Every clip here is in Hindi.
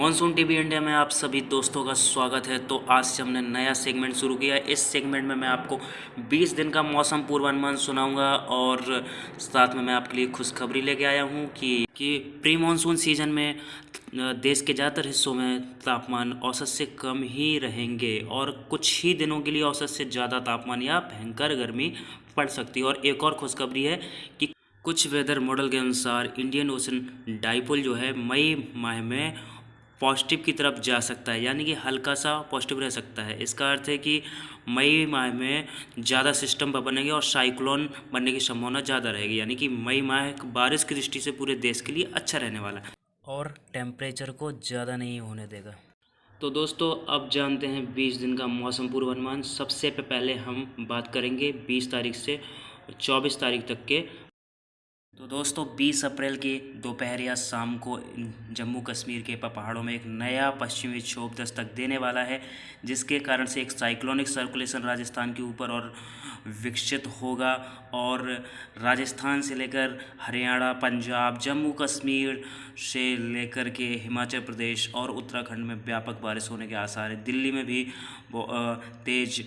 मॉनसून टीवी इंडिया में आप सभी दोस्तों का स्वागत है। तो आज से हमने नया सेगमेंट शुरू किया है। इस सेगमेंट में मैं आपको 20 दिन का मौसम पूर्वानुमान सुनाऊंगा और साथ में मैं आपके लिए खुशखबरी लेके आया हूं कि प्री मॉनसून सीजन में देश के ज़्यादातर हिस्सों में तापमान औसत से कम ही रहेंगे और कुछ ही दिनों के लिए औसत से ज़्यादा तापमान या भयंकर गर्मी पड़ सकती है। और एक और खुशखबरी है कि कुछ वेदर मॉडल के अनुसार इंडियन ओशन डाइपोल जो है मई माह में पॉजिटिव की तरफ जा सकता है, यानी कि हल्का सा पॉजिटिव रह सकता है। इसका अर्थ है कि मई माह में ज़्यादा सिस्टम बनेंगे और साइक्लोन बनने की संभावना ज़्यादा रहेगी, यानी कि मई माह बारिश की दृष्टि से पूरे देश के लिए अच्छा रहने वाला है और टेम्परेचर को ज़्यादा नहीं होने देगा। तो दोस्तों अब जानते हैं 20 दिन का मौसम पूर्वानुमान। सबसे पहले हम बात करेंगे 20 तारीख से 24 तारीख तक के। तो दोस्तों 20 अप्रैल की दोपहर या शाम को जम्मू कश्मीर के पहाड़ों में एक नया पश्चिमी विक्षोभ दस्तक देने वाला है, जिसके कारण से एक साइक्लोनिक सर्कुलेशन राजस्थान के ऊपर और विकसित होगा और राजस्थान से लेकर हरियाणा, पंजाब, जम्मू कश्मीर से लेकर के हिमाचल प्रदेश और उत्तराखंड में व्यापक बारिश होने के आसार है। दिल्ली में भी तेज़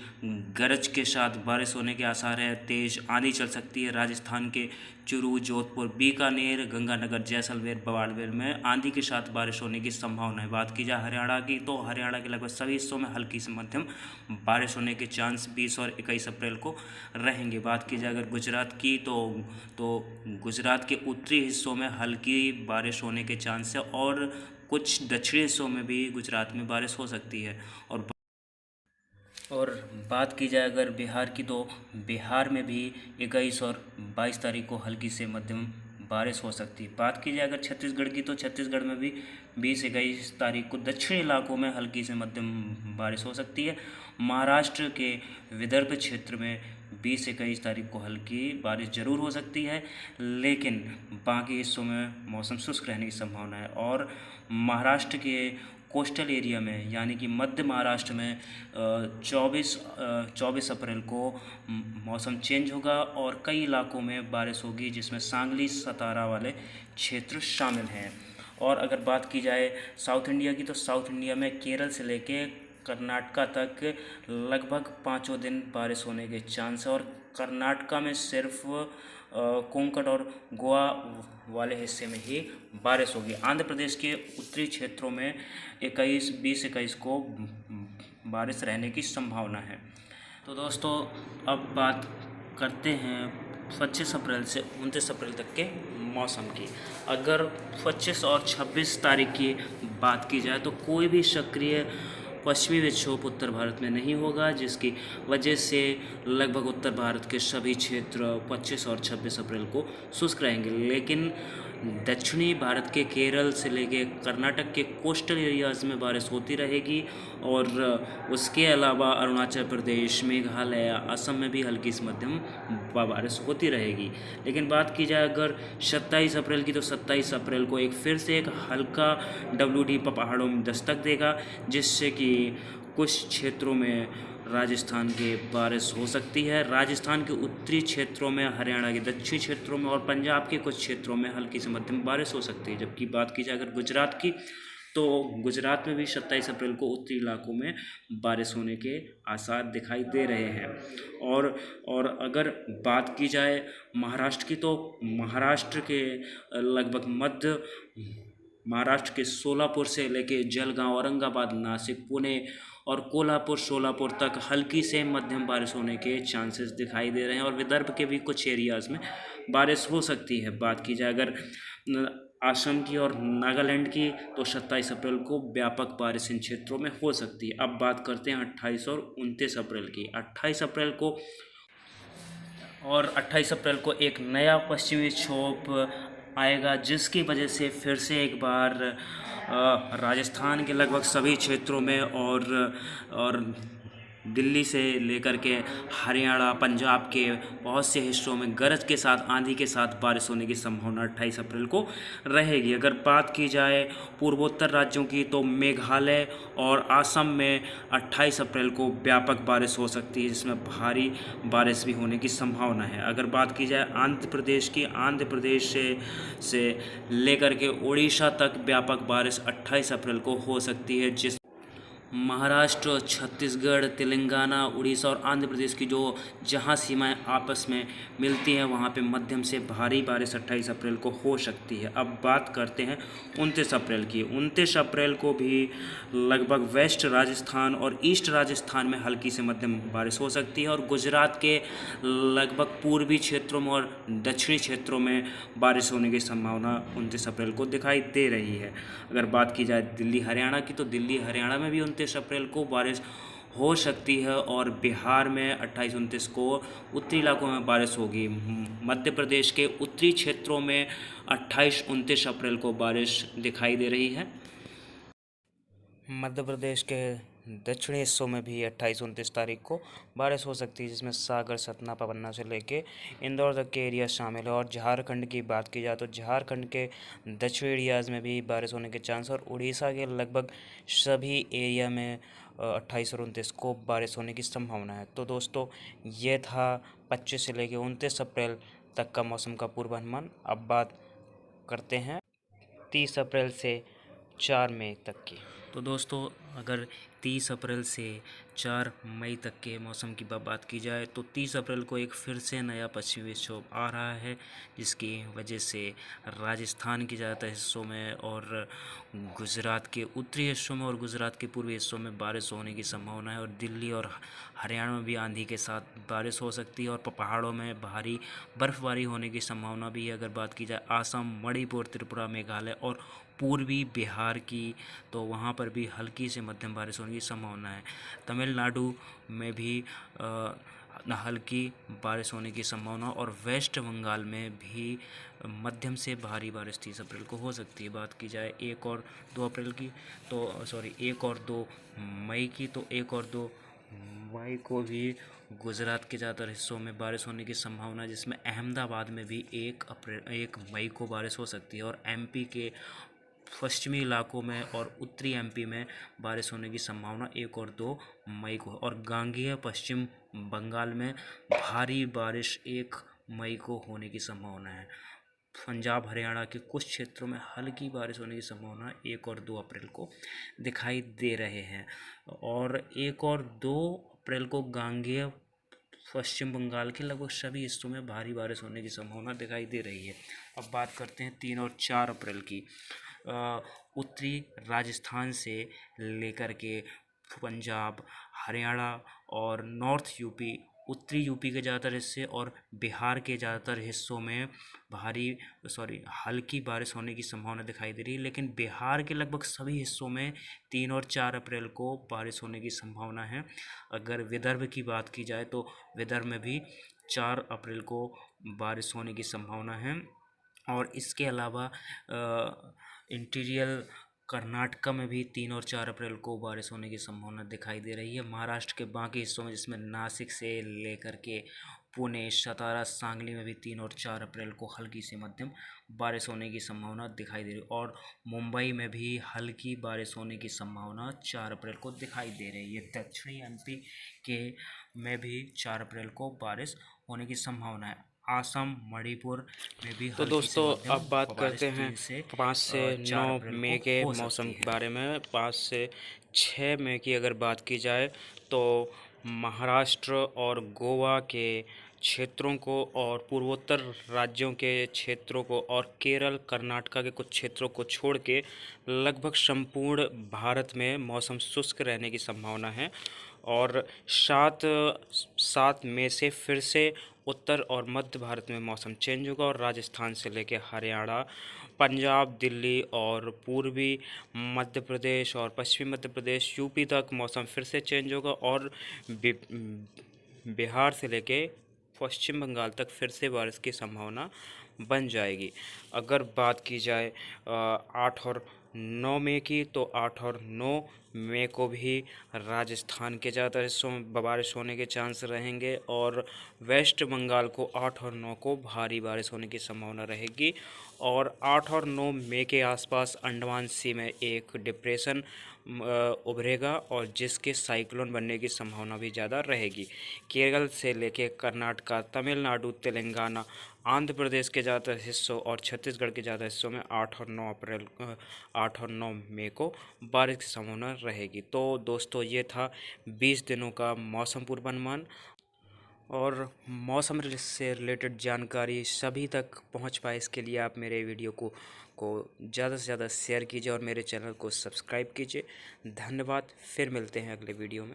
गरज के साथ बारिश होने के आसार है। तेज़ आंधी चल सकती है। राजस्थान के चूरू, जोधपुर, बीकानेर, गंगानगर, जैसलमेर, बाड़मेर में आंधी के साथ बारिश होने की संभावना है। बात की जाए हरियाणा की, तो हरियाणा के लगभग सभी हिस्सों में हल्की से मध्यम बारिश होने के चांस 20 और 21 अप्रैल को रहेंगे। बात की जाए अगर गुजरात की, तो गुजरात के उत्तरी हिस्सों में हल्की बारिश होने के चांस है और कुछ दक्षिणी हिस्सों में भी गुजरात में बारिश हो सकती है। और बात की जाए अगर बिहार की, तो बिहार में भी 21 और 22 तारीख को हल्की से मध्यम बारिश हो सकती है। बात की जाए अगर छत्तीसगढ़ की, तो छत्तीसगढ़ में भी 20-21 तारीख को दक्षिणी इलाकों में हल्की से मध्यम बारिश हो सकती है। महाराष्ट्र के विदर्भ क्षेत्र में 20-21 तारीख को हल्की बारिश ज़रूर हो सकती है, लेकिन बाकी हिस्सों में मौसम शुष्क रहने की संभावना है। और महाराष्ट्र के कोस्टल एरिया में, यानी कि मध्य महाराष्ट्र में 24 अप्रैल को मौसम चेंज होगा और कई इलाकों में बारिश होगी, जिसमें सांगली, सतारा वाले क्षेत्र शामिल हैं। और अगर बात की जाए साउथ इंडिया की, तो साउथ इंडिया में केरल से लेके कर्नाटका तक लगभग 5 दिन बारिश होने के चांस है और कर्नाटका में सिर्फ कोंकण और गोवा वाले हिस्से में ही बारिश होगी। आंध्र प्रदेश के उत्तरी क्षेत्रों में 20-21 को बारिश रहने की संभावना है। तो दोस्तों अब बात करते हैं 25 अप्रैल से 29 अप्रैल तक के मौसम की। अगर 25 और 26 तारीख की बात की जाए, तो कोई भी सक्रिय पश्चिमी विक्षोभ उत्तर भारत में नहीं होगा, जिसकी वजह से लगभग उत्तर भारत के सभी क्षेत्र 25 और 26 अप्रैल को शुष्क रहेंगे। लेकिन दक्षिणी भारत के केरल से लेके कर्नाटक के कोस्टल एरियाज़ में बारिश होती रहेगी और उसके अलावा अरुणाचल प्रदेश, मेघालय, असम में भी हल्की से मध्यम बारिश होती रहेगी। लेकिन बात की जाए अगर 27 अप्रैल की, तो 27 अप्रैल को फिर से एक हल्का WD पहाड़ों में दस्तक देगा, जिससे कि कुछ क्षेत्रों में राजस्थान के बारिश हो सकती है। राजस्थान के उत्तरी क्षेत्रों में, हरियाणा के दक्षिणी क्षेत्रों में और पंजाब के कुछ क्षेत्रों में हल्की से मध्यम बारिश हो सकती है। जबकि बात की जाए अगर गुजरात की, तो गुजरात में भी 27 अप्रैल को उत्तरी इलाकों में बारिश होने के आसार दिखाई दे रहे हैं। और अगर बात की जाए महाराष्ट्र की, तो महाराष्ट्र के लगभग मध्य महाराष्ट्र के सोलापुर से लेके जलगांव, औरंगाबाद, नासिक, पुणे और कोल्हापुर, सोलापुर तक हल्की से मध्यम बारिश होने के चांसेस दिखाई दे रहे हैं और विदर्भ के भी कुछ एरियाज़ में बारिश हो सकती है। बात की जाए अगर असम की और नागालैंड की, तो 27 अप्रैल को व्यापक बारिश इन क्षेत्रों में हो सकती है। अब बात करते हैं 28 और 29 अप्रैल की। 28 अप्रैल को एक नया पश्चिमी विक्षोभ आएगा, जिसकी वजह से फिर से एक बार राजस्थान के लगभग सभी क्षेत्रों में और दिल्ली से लेकर के हरियाणा, पंजाब के बहुत से हिस्सों में गरज के साथ, आंधी के साथ बारिश होने की संभावना 28 अप्रैल को रहेगी। अगर बात की जाए पूर्वोत्तर राज्यों की, तो मेघालय और असम में 28 अप्रैल को व्यापक बारिश हो सकती है, जिसमें भारी बारिश भी होने की संभावना है। अगर बात की जाए आंध्र प्रदेश की, आंध्र प्रदेश से लेकर के उड़ीसा तक व्यापक बारिश 28 अप्रैल को हो सकती है, जिस महाराष्ट्र, छत्तीसगढ़, तेलंगाना, उड़ीसा और आंध्र प्रदेश की जो जहां सीमाएं आपस में मिलती हैं, वहां पे मध्यम से भारी बारिश 28 अप्रैल को हो सकती है। अब बात करते हैं 29 अप्रैल की। 29 अप्रैल को भी लगभग वेस्ट राजस्थान और ईस्ट राजस्थान में हल्की से मध्यम बारिश हो सकती है, और गुजरात के लगभग पूर्वी क्षेत्रों में और दक्षिणी क्षेत्रों में बारिश होने की संभावना 29 अप्रैल को दिखाई दे रही है। अगर बात की जाए दिल्ली हरियाणा की, तो दिल्ली हरियाणा में भी 29 अप्रैल को बारिश हो सकती है, और बिहार में 28-29 को उत्तरी इलाकों में बारिश होगी। मध्य प्रदेश के उत्तरी क्षेत्रों में 28-29 अप्रैल को बारिश दिखाई दे रही है। मध्य प्रदेश के दक्षिणी हिस्सों में भी 28-29 तारीख को बारिश हो सकती है, जिसमें सागर, सतना, पन्ना से लेके इंदौर तक के एरिया शामिल है। और झारखंड की बात की जाए तो झारखंड के दक्षिणी एरियाज़ में भी बारिश होने के चांस, और उड़ीसा के लगभग सभी एरिया में 28 और 29 को बारिश होने की संभावना है। तो दोस्तों, ये था 25 से लेके 29 अप्रैल तक का मौसम का पूर्वानुमान। अब बात करते हैं 30 अप्रैल से 4 मई तक की। तो दोस्तों, अगर 30 अप्रैल से 4 मई तक के मौसम की बात की जाए, तो 30 अप्रैल को एक फिर से नया पश्चिमी विक्षोभ आ रहा है, जिसकी वजह से राजस्थान के ज़्यादातर हिस्सों में और गुजरात के उत्तरी हिस्सों में और गुजरात के पूर्वी हिस्सों में बारिश होने की संभावना है। और दिल्ली और हरियाणा में भी आंधी के साथ बारिश हो सकती है, और पहाड़ों में भारी बर्फबारी होने की संभावना भी है। अगर बात की जाए आसाम, मणिपुर, त्रिपुरा, मेघालय और पूर्वी बिहार की, तो वहाँ पर भी हल्की से मध्यम बारिश होने की संभावना है। तमिलनाडु में भी हल्की बारिश होने की संभावना, और वेस्ट बंगाल में भी मध्यम से भारी बारिश 30 अप्रैल को हो सकती है। बात की जाए 1 और 2 अप्रैल की, तो 1 और 2 मई की, तो 1 और 2 मई को भी गुजरात के ज़्यादातर हिस्सों में बारिश होने की संभावना है, जिसमें अहमदाबाद में भी 1 मई को बारिश हो सकती है। और एमपी के पश्चिमी इलाकों में और उत्तरी एमपी में बारिश होने की संभावना 1 और 2 मई को। और गांगेय पश्चिम बंगाल में भारी बारिश 1 मई को होने की संभावना है। पंजाब, हरियाणा के कुछ क्षेत्रों में हल्की बारिश होने की संभावना 1 और 2 अप्रैल को दिखाई दे रहे हैं। और 1 और 2 अप्रैल को गांगेय पश्चिम बंगाल के लगभग सभी हिस्सों में भारी बारिश होने की संभावना दिखाई दे रही है। अब बात करते हैं 3 और 4 अप्रैल की। उत्तरी राजस्थान से लेकर के पंजाब, हरियाणा और नॉर्थ यूपी, उत्तरी यूपी के ज़्यादातर हिस्से और बिहार के ज़्यादातर हिस्सों में हल्की बारिश होने की संभावना दिखाई दे रही है। लेकिन बिहार के लगभग सभी हिस्सों में 3 और 4 अप्रैल को बारिश होने की संभावना है। अगर विदर्भ की बात की जाए, तो विदर्भ में भी 4 अप्रैल को बारिश होने की संभावना है। और इसके अलावा इंटीरियर कर्नाटका में भी 3 और 4 अप्रैल को बारिश होने की संभावना दिखाई दे रही है। महाराष्ट्र के बाकी हिस्सों में, जिसमें नासिक से लेकर के पुणे, सतारा, सांगली में भी 3 और 4 अप्रैल को हल्की से मध्यम बारिश होने की संभावना दिखाई दे रही है। और मुंबई में भी हल्की बारिश होने की संभावना 4 अप्रैल को दिखाई दे रही है। दक्षिणी एमपी के में भी 4 अप्रैल को बारिश होने की संभावना है। आसाम, मणिपुर में भी तो दोस्तों, अब बात करते हैं 5 से 9 मई के मौसम के बारे में। 5 से 6 मई की अगर बात की जाए, तो महाराष्ट्र और गोवा के क्षेत्रों को और पूर्वोत्तर राज्यों के क्षेत्रों को और केरल, कर्नाटका के कुछ क्षेत्रों को छोड़ के लगभग संपूर्ण भारत में मौसम शुष्क रहने की संभावना है। और 7 मई से फिर से उत्तर और मध्य भारत में मौसम चेंज होगा, और राजस्थान से लेकर हरियाणा, पंजाब, दिल्ली और पूर्वी मध्य प्रदेश और पश्चिमी मध्य प्रदेश, यूपी तक मौसम फिर से चेंज होगा, और बिहार से लेके पश्चिम बंगाल तक फिर से बारिश की संभावना बन जाएगी। अगर बात की जाए 8 और 9 मई की, तो 8 और 9 मई को भी राजस्थान के ज़्यादातर हिस्सों में बारिश होने के चांस रहेंगे और वेस्ट बंगाल को 8 और 9 को भारी बारिश होने की संभावना रहेगी। और 8 और 9 मई के आसपास अंडमान सी में एक डिप्रेशन उभरेगा और जिसके साइक्लोन बनने की संभावना भी ज़्यादा रहेगी। केरल से लेके कर्नाटका, तमिलनाडु, तेलंगाना, आंध्र प्रदेश के ज़्यादातर हिस्सों और छत्तीसगढ़ के ज़्यादा हिस्सों में 8 और 9 मई को बारिश की संभावना रहेगी। तो दोस्तों ये था 20 दिनों का मौसम पूर्वानुमान। और मौसम से रिलेटेड जानकारी सभी तक पहुंच पाए, इसके लिए आप मेरे वीडियो को ज़्यादा से ज़्यादा शेयर कीजिए और मेरे चैनल को सब्सक्राइब कीजिए। धन्यवाद। फिर मिलते हैं अगले वीडियो में।